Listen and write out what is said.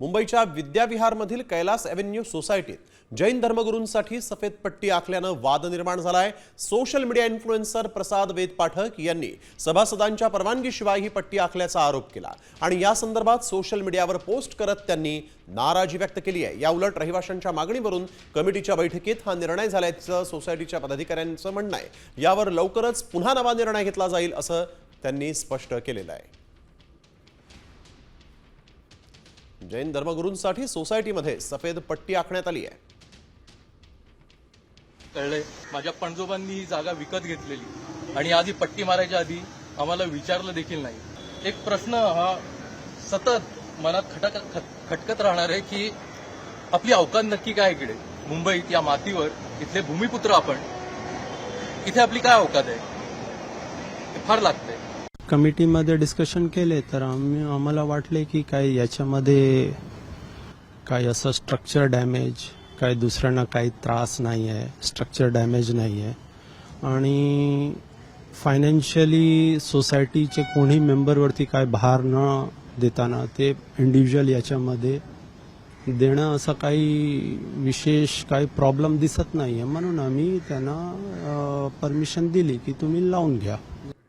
मुंबईच्या विद्याविहारमधील कैलास एव्हेन्यू सोसायटीत जैन धर्मगुरूंसाठी सफेद पट्टी आखल्यानं वाद निर्माण झालाय। सोशल मीडिया इन्फ्लुएन्सर प्रसाद वेद पाठक यांनी सभासदांच्या परवानगीशिवाय ही पट्टी आखल्याचा आरोप केला आणि या संदर्भात सोशल मीडियावर पोस्ट करत त्यांनी नाराजी व्यक्त केली आहे। या उलट रहिवाशांच्या मागणीवरून कमिटीच्या बैठकीत हा निर्णय झाल्याचं सोसायटीच्या पदाधिकाऱ्यांचं म्हणणं आहे। यावर लवकरच पुन्हा नवा निर्णय घेतला जाईल असं त्यांनी स्पष्ट केलेलं आहे। जैन धर्मगुरूंसाठी सोसायटीमध्ये सफेद पट्टी आखण्यात आली आहे। कळले, माझ्या पणजोबांनी ही जागा विकत घेतलेली आणि आधी पट्टी मारायच्या आधी आम्हाला विचारलं देखील नाही। एक प्रश्न हा सतत मनात खटकत राहणार आहे की आपली अवकात नक्की काय इकडे मुंबईत या मातीवर, इथले भूमिपुत्र आपण, इथे आपली काय अवकात आहे हे फार लागतंय। कमिटीमध्ये डिस्कशन केले तर आम्हाला वाटले की काय याच्यामध्ये काय असं स्ट्रक्चर डॅमेज, काय दुसऱ्यांना काही त्रास नाही आहे, स्ट्रक्चर डॅमेज नाही आहे आणि फायनान्शियली सोसायटीचे कोणी मेंबरवरती काय भार न देताना ते इंडिव्हिज्युअल याच्यामध्ये देणं असं काही विशेष काही प्रॉब्लेम दिसत नाही आहे, म्हणून आम्ही त्यांना परमिशन दिली की तुम्ही लावून घ्या।